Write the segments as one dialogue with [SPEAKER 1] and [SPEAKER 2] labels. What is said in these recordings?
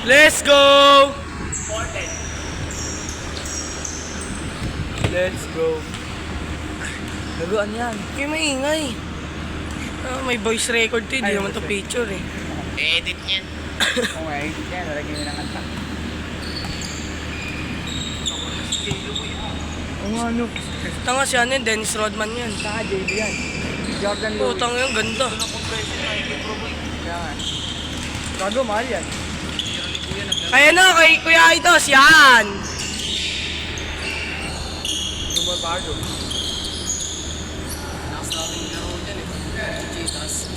[SPEAKER 1] Let's go! Let's go. Laguan yan. Kaya maingay. May voice record to, hindi naman to picture eh.
[SPEAKER 2] Edit niyan.
[SPEAKER 3] Kung may edit yan, lalagyan mo ng kanta.
[SPEAKER 1] Oo nga no. Tanga siya ano yun, Dennis Rodman yan.
[SPEAKER 3] Saka JB yan. Jordan Lewis.
[SPEAKER 1] Putang yun, ganda.
[SPEAKER 3] Yan. Gago, mahal yan.
[SPEAKER 1] Kaya na, kay Kuya Aitos, yan!
[SPEAKER 3] Dumabardo.
[SPEAKER 2] Next natin laro dyan eh. Chichitas.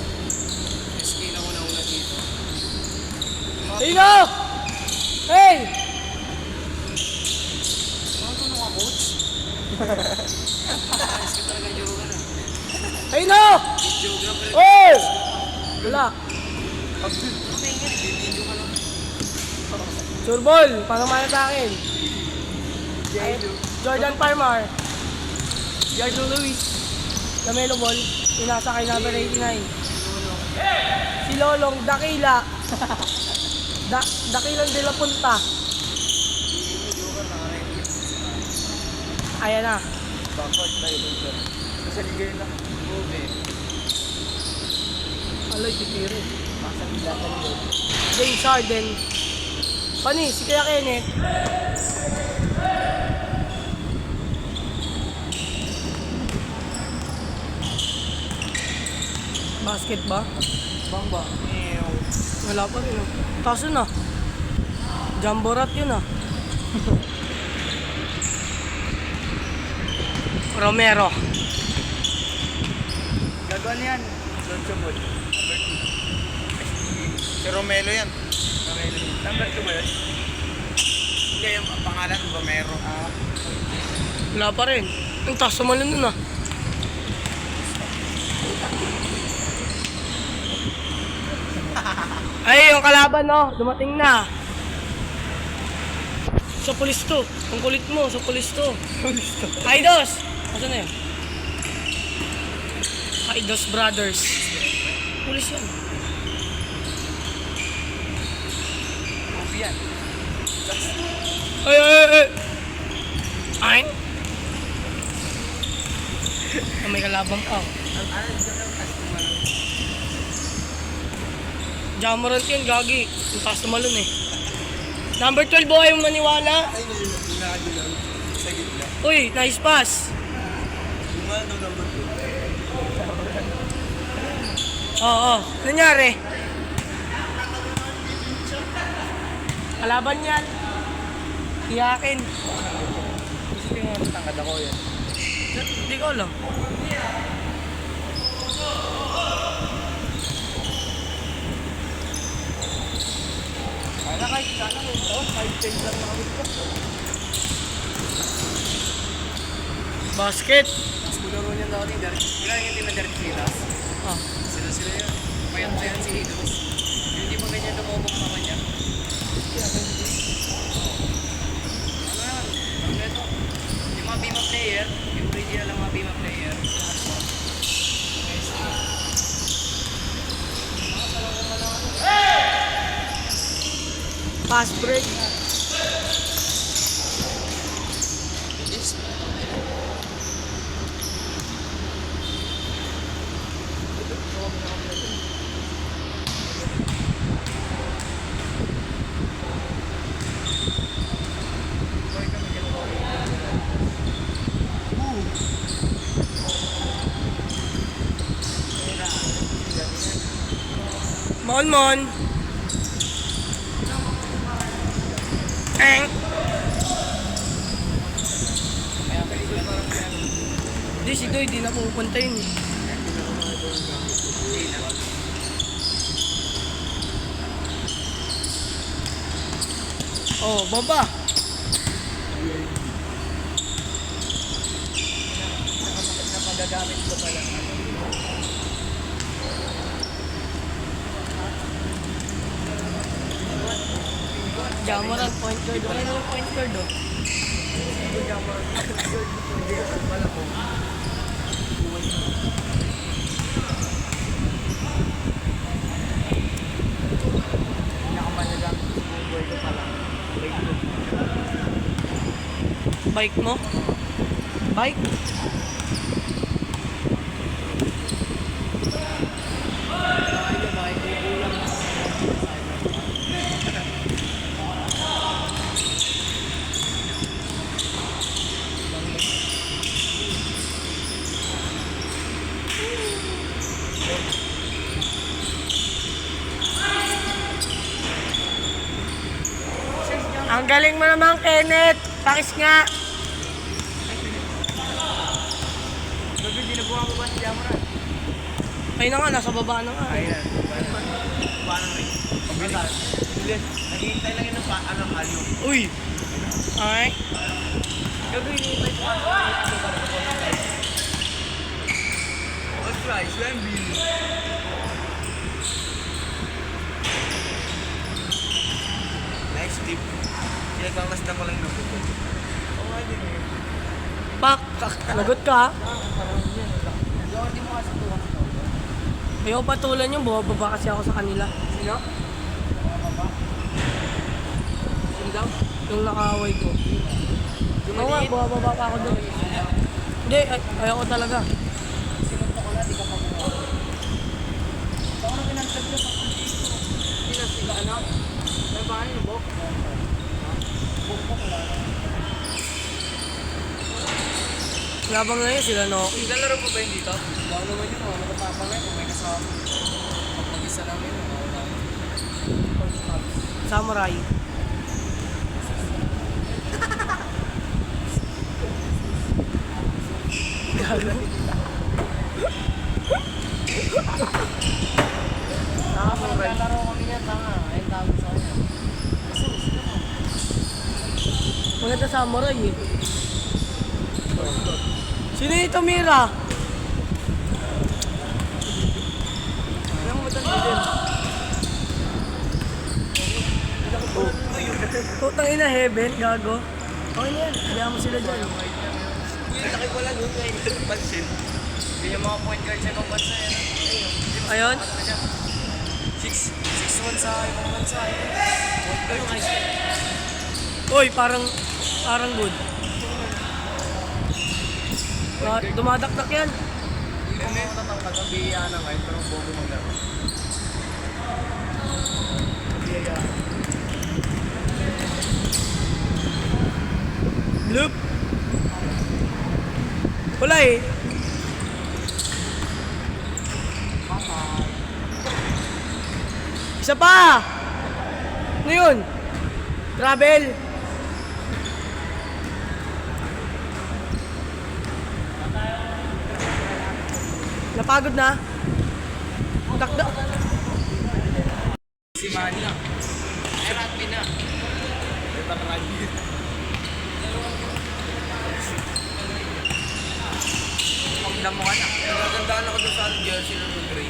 [SPEAKER 2] SK na una dito.
[SPEAKER 1] Sino? Hey!
[SPEAKER 2] Ano ito nung coach? Ayos ka talaga joker ah.
[SPEAKER 1] Sino?
[SPEAKER 2] Geographer.
[SPEAKER 1] Hey! Wala.
[SPEAKER 2] Video ka lang.
[SPEAKER 1] Surbol, parang mana sa akin. Jordan Parmar. Jordan Lewis. Lamelo Ball. Inasa kay number 89. Si Lolong Dakila. Dakilang de la Punta. Ayan na.
[SPEAKER 3] Backward tayo dun sir. Sa ligay lang.
[SPEAKER 2] Bube.
[SPEAKER 1] Aloy, titiri.
[SPEAKER 3] Masa nila sa ligay.
[SPEAKER 1] James Harden. Pani, si Kuya Kenneth. Basket ba?
[SPEAKER 3] Bang ba?
[SPEAKER 1] Wala pa rin. Taso na. Jamborat yun ah. Romero.
[SPEAKER 3] Gagawin yan. Loncho Ball. Number 2. Si Romelo yan. Romelo. Number 2 ba yun?
[SPEAKER 2] Hindi, yung pangalan, Romero.
[SPEAKER 1] Wala pa rin. Ang taas naman nun ah. Ay, yung kalaban no, dumating na. Sa pulis to. Ang kulit mo, sa pulis to. Aidos! Asan na yun? Aidos Brothers. Pulis yan.
[SPEAKER 3] Movie yan.
[SPEAKER 1] Ay! Ay! May kalaban pa. Jamorant yun, gagi. Yung taas na malun eh. Number 12, ayaw mo maniwala.
[SPEAKER 2] Ay, nakadilaw. Sa gitna.
[SPEAKER 1] Uy, nice pass.
[SPEAKER 2] Yung nga daw number 2.
[SPEAKER 1] Oo, nangyari. Kalaban yan. Iyakin.
[SPEAKER 3] Gusto yung mga tangkad ako yan.
[SPEAKER 1] Hindi ko alam.
[SPEAKER 3] Sana kahit sana mo ito. 5-10 lang nakawit ko.
[SPEAKER 1] Basket.
[SPEAKER 2] Mas mularo niyan daw ni Derek. Wala yung team na Derek Filas.
[SPEAKER 1] Ah.
[SPEAKER 2] Sila yun. Payat na yan si Hidos. Yung hindi pa ganyan lumubog sa kanya. Ano yan? Ano ito? Yung mga Bima player, yung original lang mga Bima player.
[SPEAKER 1] Pass break. Mon. Eng. Di si Doy, di na pupunta yun eh. Oh, baba.
[SPEAKER 3] Na magagamit ko pala.
[SPEAKER 1] Jamoran, point guard. Wala naman point guard oh.
[SPEAKER 3] Pinakamalagang boy.
[SPEAKER 1] Bike mo? Bike? Ang galing mo naman, Kenneth. Pakis nga.
[SPEAKER 3] Gabi, ginagawa mo ba si Jamoran?
[SPEAKER 1] Ayun na nga, nasa baba na nga.
[SPEAKER 3] Ayan. Paano rin? Pabilis. Bilis. Naghihintay lang yun ng alyo.
[SPEAKER 1] Uy! Ay.
[SPEAKER 3] Gabi, hinihintay ko Let's try, slam bean. Nice tip. Kinagkakas na ko lang ng buko. Oo nga din eh.
[SPEAKER 1] Pak! Lagot ka.
[SPEAKER 2] Jordi mo kasi tuwa.
[SPEAKER 1] Ayaw patulan yung bumababa kasi ako sa kanila.
[SPEAKER 2] Sino? Sino daw?
[SPEAKER 1] Yung nakaaway ko. Oo nga, bumababa pa ako doon. Hindi, ayaw ko talaga.
[SPEAKER 2] Sinunto ko na, di ka pa buwa. Baka na pinantag nyo sa dito. Hindi na sila ano? May bahay yung bok. Bok ko wala.
[SPEAKER 1] Labang na yun sila, no?
[SPEAKER 2] Naglalaro pa ba yun dito? Baka naman yun, mga matapang ngayon kung may kasama. Pag mag-isa lang yun, mga wala.
[SPEAKER 1] Samurai. Gago.
[SPEAKER 2] Naglalaro kami niya, tanga. Ayun tawag sa kanya.
[SPEAKER 1] Maganda samurai eh. Sino ito, Mira?
[SPEAKER 3] Alam mo matanda din.
[SPEAKER 1] Putang ina, heaven, gago. Okay na yan, kaya mo sila dyan.
[SPEAKER 3] Laki ko lang yun ngayon. Pansin.
[SPEAKER 2] Yun yung mga point guard sa ibang bansa yan.
[SPEAKER 1] Ayun.
[SPEAKER 2] 6-1 sa ibang bansa. Point guard.
[SPEAKER 1] Uy, parang good. Dumadakdak yan.
[SPEAKER 3] Hindi ko matatangkad ang biyaya na ngayon, pero bobo maglaro. Biyaya.
[SPEAKER 1] Bloop. Wala eh. Isa pa! Ano yun? Travel. Napagod na? Takda.
[SPEAKER 2] Si Manny na. Ay, rugby na.
[SPEAKER 3] Ito ka lagi.
[SPEAKER 2] Pagdam mo ka na.
[SPEAKER 3] Nagagandaan ako doon sa jersey ng Gray.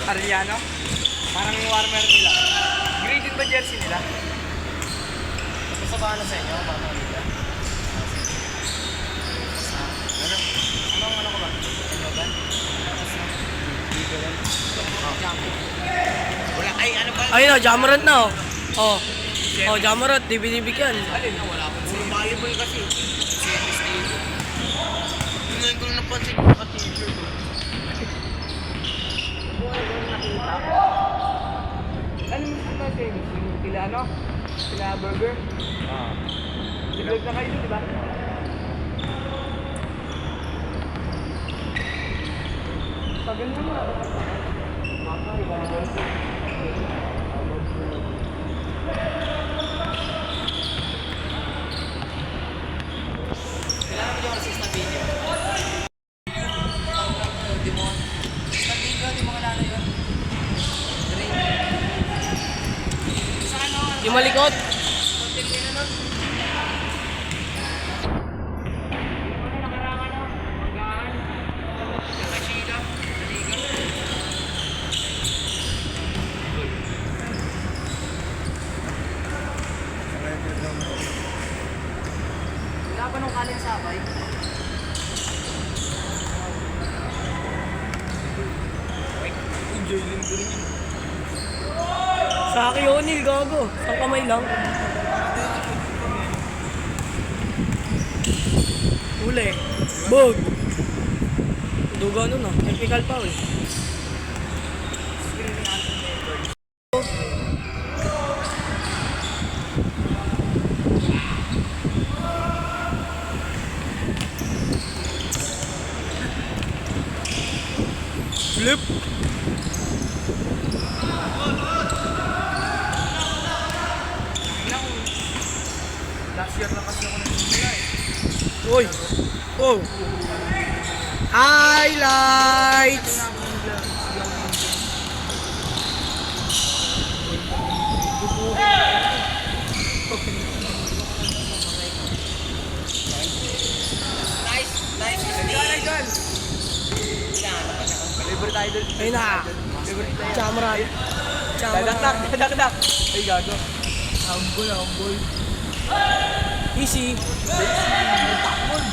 [SPEAKER 2] Arellano? Parang yung warmer nila.
[SPEAKER 3] Gray din ba jersey nila?
[SPEAKER 2] Basta ba ano sa inyo? Baka nila.
[SPEAKER 3] Ano?
[SPEAKER 2] Ano ko ba? Ano ba?
[SPEAKER 3] Wala. Ay, ano ba?
[SPEAKER 1] Ayun o, Jamorant na o. Oh. Oh, Jamorant, di binibigyan.
[SPEAKER 3] Alin? Wala akong puro valuable kasi. Service dito. Ngayon ko na napansin yung naka-t-shirt.
[SPEAKER 2] Ano mo sa tayo? Yung kila ano? Kila burger? Liblog na kayo, di ba? Pag ganun mo na. Kailangan mo yung assist na video. Di mo. Assist na video, di mo kalala yun. Sa ano?
[SPEAKER 1] Yung malikot.
[SPEAKER 2] Konting din ano? Ano nakarangan no? Hanggaan. Yung kay Sheila. Naliga. Wala pa nung kaling sabay.
[SPEAKER 3] Enjoy din ko rin yun.
[SPEAKER 1] Sa akin, O'Neal, gago. Sa kamay lang. huli. Bog! Duga nun ah. Typical foul. Flip!
[SPEAKER 3] Last year lang kasi ako nagsimula eh.
[SPEAKER 1] Uy! Oh! Highlights!
[SPEAKER 3] Libre tayo doon.
[SPEAKER 1] Ayun na! Chamran!
[SPEAKER 3] Dadakdak, dadakdak. Ay, gago. Ambol.
[SPEAKER 1] Easy! Ayun!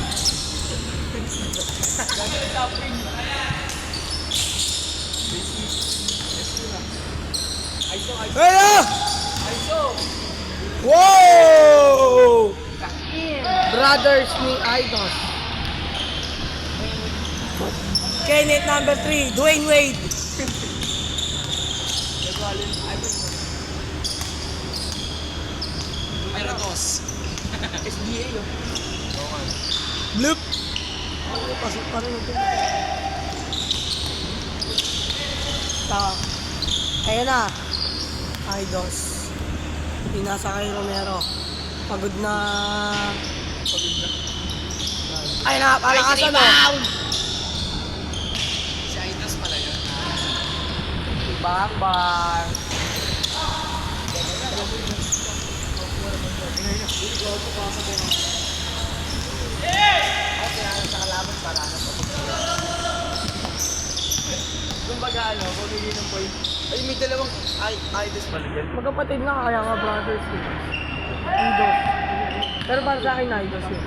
[SPEAKER 1] Wow! Brothers ni Idols. Kenneth number 3, Dwayne Wade.
[SPEAKER 3] Meratos. SDA yun.
[SPEAKER 1] Bloop! Pasok pa rin ito. Ayun na. Idols. Pinasa kay Romero. Pagod na. Ay na, palakasan na.
[SPEAKER 3] Si Aitos pala yun.
[SPEAKER 1] Bang bang.
[SPEAKER 3] Kumbaga ano, pumili ng point. Ay, may dalawang Aitos pala dyan.
[SPEAKER 1] Magkapatid na kaya nga brothers yun. Idols. Pero para sa akin na Idols yun.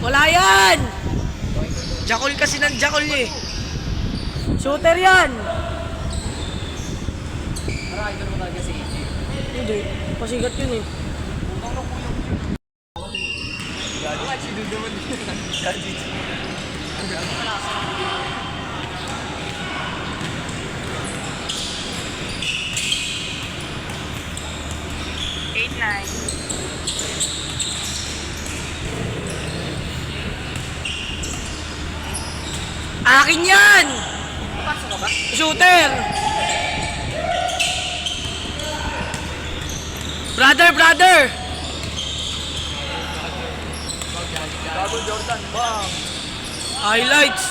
[SPEAKER 1] Wala yan!
[SPEAKER 3] Jakol kasi ng Jakol eh.
[SPEAKER 1] Shooter yan!
[SPEAKER 3] Para idol mo talaga si AJ.
[SPEAKER 1] Hindi. Pasigat yun eh.
[SPEAKER 3] Gago nga, si Dudo man din. Gago.
[SPEAKER 1] Akin yan!
[SPEAKER 3] Pasok ka ba?
[SPEAKER 1] Shooter! Brother!
[SPEAKER 3] Gago Jordan, bang!
[SPEAKER 1] Highlights!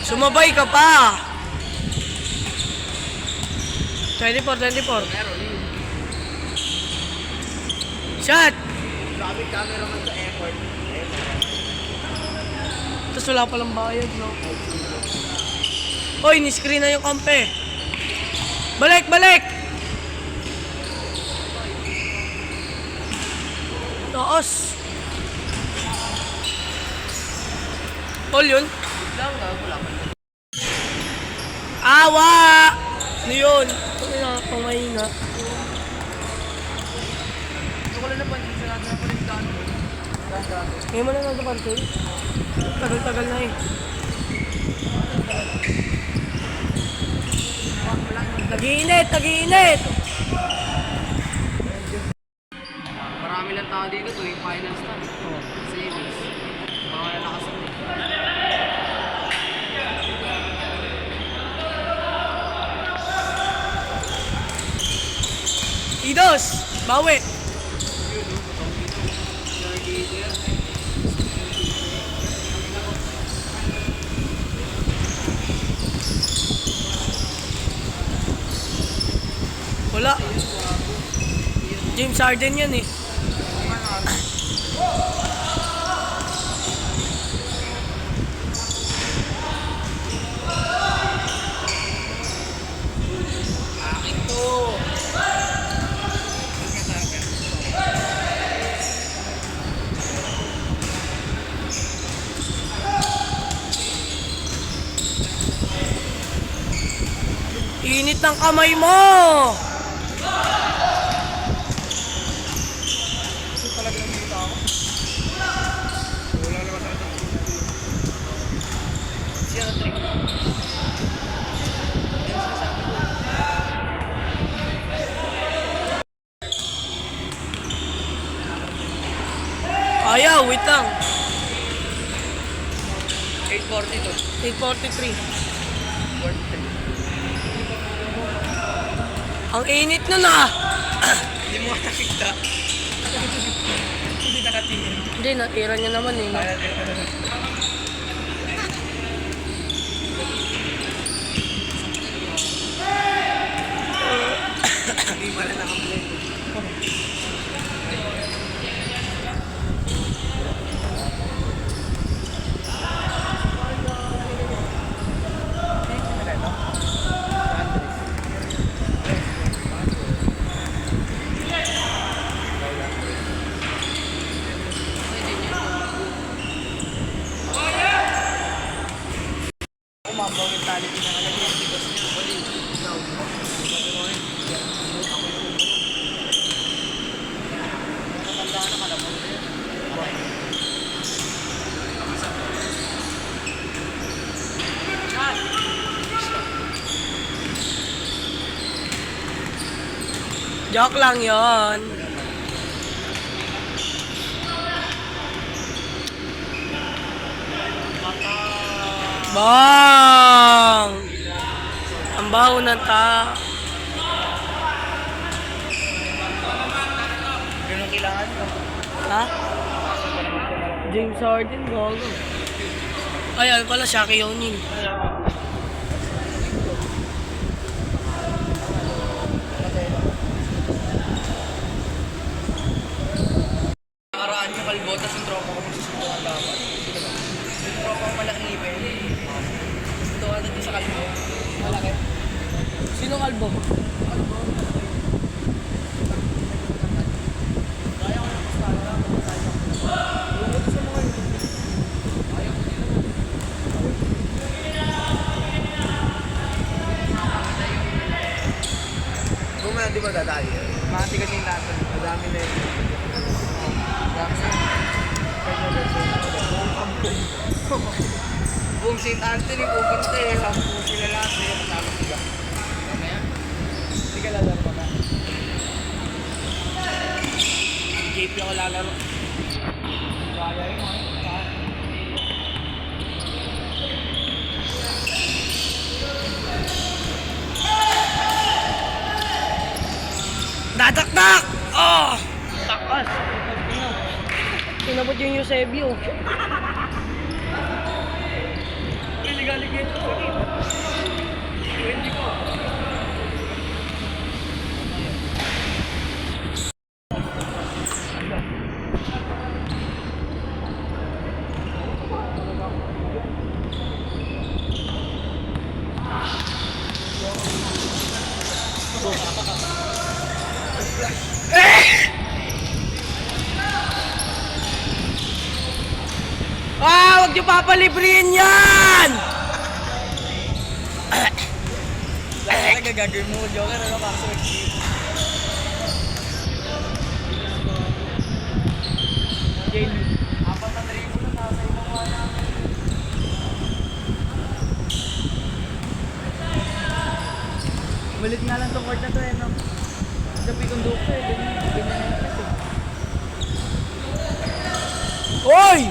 [SPEAKER 1] Sumabay ka pa! 24. Shot!
[SPEAKER 3] Grabe cameraman sa effort.
[SPEAKER 1] Tapos wala palang bayad, no? Oy, ni-screen na yung kampe. Balik! Taos. All yun?
[SPEAKER 3] Lang, wala pa.
[SPEAKER 1] Awa! Ano yun? Ano na, pangahina.
[SPEAKER 3] Ito ko lang napansin sa natin na palitan.
[SPEAKER 1] Ngayon mo na nagpapansin? Tagal-tagal na eh. Nag-iinit!
[SPEAKER 3] Marami lang tao dito tuwing finals na. Savings. Mga lalakas ako.
[SPEAKER 1] Idos! Bawi! Wala. James Harden yan eh. Init ng kamay mo! Ayaw, wait lang.
[SPEAKER 2] 840 to.
[SPEAKER 1] 8:43.
[SPEAKER 2] 43.
[SPEAKER 1] Ang init nun ah.
[SPEAKER 2] Hindi mo nakita. Hindi nakatingin.
[SPEAKER 1] Hindi, natira niya naman eh. No?
[SPEAKER 2] Hindi pala nakaplay. Umabaw yung tali pinangalan niya. Because niya, wali. Ikaw. Matanda na kalabaw na yun.
[SPEAKER 1] Joke lang yon. Bang! Ang baho ng ta.
[SPEAKER 2] Yun ang kailangan ko.
[SPEAKER 1] Ha? James Harden, gogo. Ay, ano pala, Shaquille O'Neal.
[SPEAKER 2] Nakaraan yung kalbotas yung tropa ko magsusundukan dapat. Yung tropa ko malaki ibig. Sundukan natin sa kalbo. Malaki.
[SPEAKER 1] Sino kalbo?
[SPEAKER 2] Kaya ko yung pastala. Lumot sa mga yun. Ayaw ko nila.
[SPEAKER 3] Bumaya, di ba dadali?
[SPEAKER 2] Mati kasi yung lahat.
[SPEAKER 3] Madami na yun.
[SPEAKER 2] Buong St. Anthony, pupunta eh. Sampu sila lahat eh. Matapos sila. Mamaya. Hindi ka lalaro pa ka. JP ako lalaro. Kaya yun mga yun.
[SPEAKER 1] Dadakdak! Oh!
[SPEAKER 2] Takas!
[SPEAKER 1] Tinabot yung Eusebio.
[SPEAKER 2] Iligaligate ko. Hindi ko.
[SPEAKER 1] Ah! Huwag niyo papalibrihin yan!
[SPEAKER 2] Talaga gagawin mo, Joker, ano para sa extreme? Jamie, 4,000 na nasa ibang wala. Balik nga lang tong court na to eh, no? Sa Picondukto eh, ganyan na yung kasi.
[SPEAKER 1] Hoy!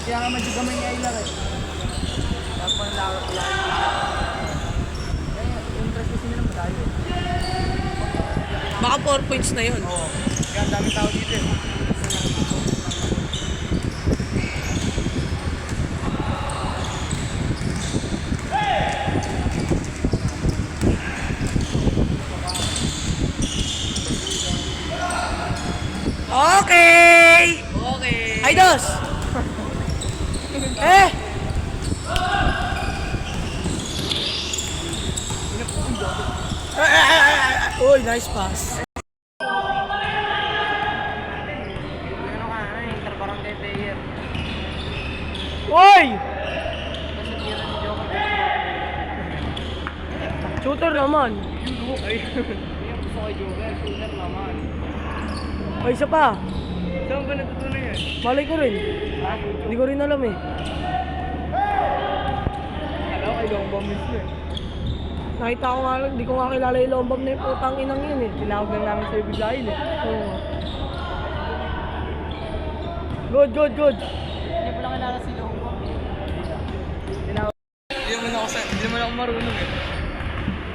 [SPEAKER 2] Kaya nga medyo gamay ni Aylar eh. Tapos pang laro. Interest kasi nila madali eh.
[SPEAKER 1] Baka 4 points na yun.
[SPEAKER 2] Oo. Kaya ang daming tao dito eh.
[SPEAKER 1] Okay!
[SPEAKER 2] Okay.
[SPEAKER 1] Ay, dos! Eh! Uy, nice pass.
[SPEAKER 2] Ano ka na, interbarangay player.
[SPEAKER 1] Uy!
[SPEAKER 2] Kasi tira ni Joker.
[SPEAKER 1] Shooter naman.
[SPEAKER 2] Ay, yung gusto kay Joker, shooter naman.
[SPEAKER 1] Ay, isa pa.
[SPEAKER 2] Saan ba natutunan yan?
[SPEAKER 1] Malay ko rin.
[SPEAKER 2] Ha?
[SPEAKER 1] Hindi ko rin alam eh.
[SPEAKER 2] Alam ko kay Longbom mismo eh.
[SPEAKER 1] Nakita ko nga lang, hindi ko nga kilala yung lombam na yung putang inang yun eh.
[SPEAKER 2] Tinawag lang namin sa'yo biglayin eh.
[SPEAKER 1] Oo. Good, good, good.
[SPEAKER 2] Hindi ko lang kilala si Longo. Hindi mo ako marunong eh.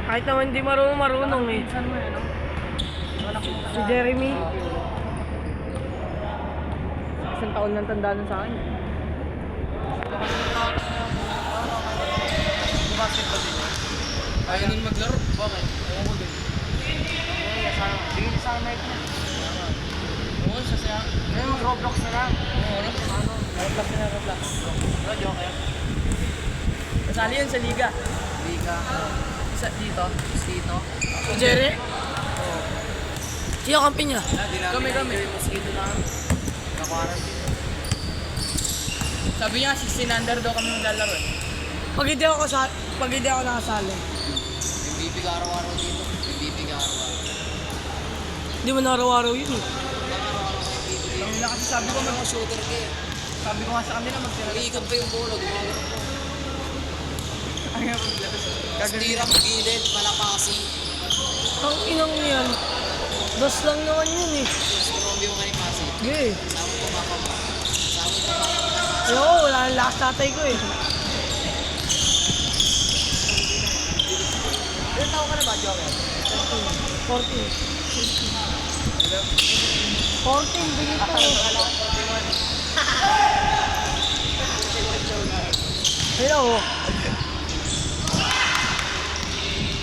[SPEAKER 1] Kahit naman di marunong eh.
[SPEAKER 2] Saan mo yun, no? Wala ko
[SPEAKER 1] Si Jeremy.
[SPEAKER 2] Isang taon nang tanda nun sa akin. Basketball din. Ayaw nun maglaro. Bakit? Ayaw ko din. Hindi sa night na. Oo, sasaya. Ngayon, Roblox na lang. Oo, Roblox na lang, Roblox. Pero joke yan. Kasali yun sa Liga. Liga. Isa dito. Dito.
[SPEAKER 1] Si Jerry. Sino kampi niya?
[SPEAKER 2] Kami. Mosquito lang. Nakakarantine. Sabi niya, 16 under daw kami maglalaro eh.
[SPEAKER 1] Pag hindi ako nakasali.
[SPEAKER 2] MVP ka araw-araw dito. MVP ka araw-araw.
[SPEAKER 1] Hindi mo na araw-araw yun eh.
[SPEAKER 2] Ang nila kasi sabi ko mga shooter ka eh. Sabi ko nga sa kanila magtira. Iikot pa yung bolo, gumagano po. Ayaw ko maglabas. Tira mo gilid, malapasi.
[SPEAKER 1] Ang inang yan. Dos lang naman yun eh.
[SPEAKER 2] Sumambi mo kayo kasi.
[SPEAKER 1] Sige.
[SPEAKER 2] Sabi ko baka mo. Sabi ko baka mo.
[SPEAKER 1] Oo, wala nang lakas tatay ko eh.
[SPEAKER 2] Ilan taon ka na ba, Joel?
[SPEAKER 1] 14. 14, bigit ko. Hello.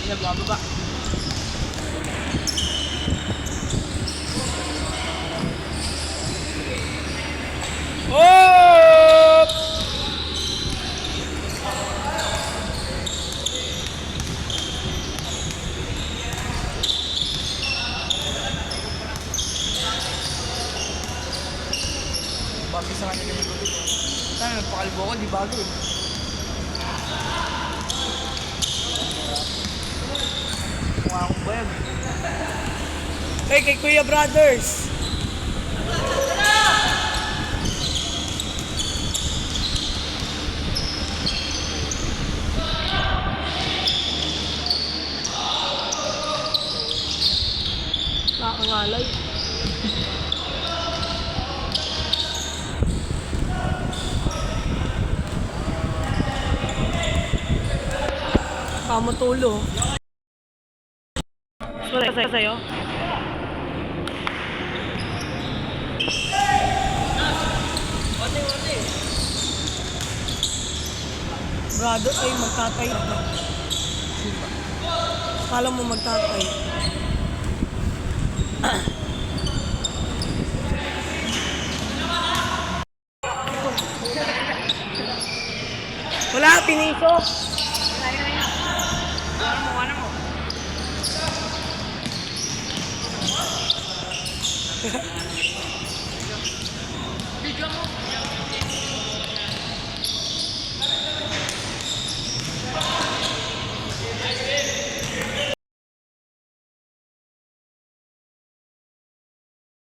[SPEAKER 2] Nagbababa.
[SPEAKER 1] Oh!
[SPEAKER 2] Bago sa kanya yung gulit. Sana nagpakalbo ko, di bago eh. Mukha akong bayag.
[SPEAKER 1] Hey, kay Kuya Brothers. Nakakangalay. Kamutulo. Sorry sa'yo. Brother, ay magtatay ako. Kala mo magtatay. Wala, piniso.
[SPEAKER 2] Ano mo?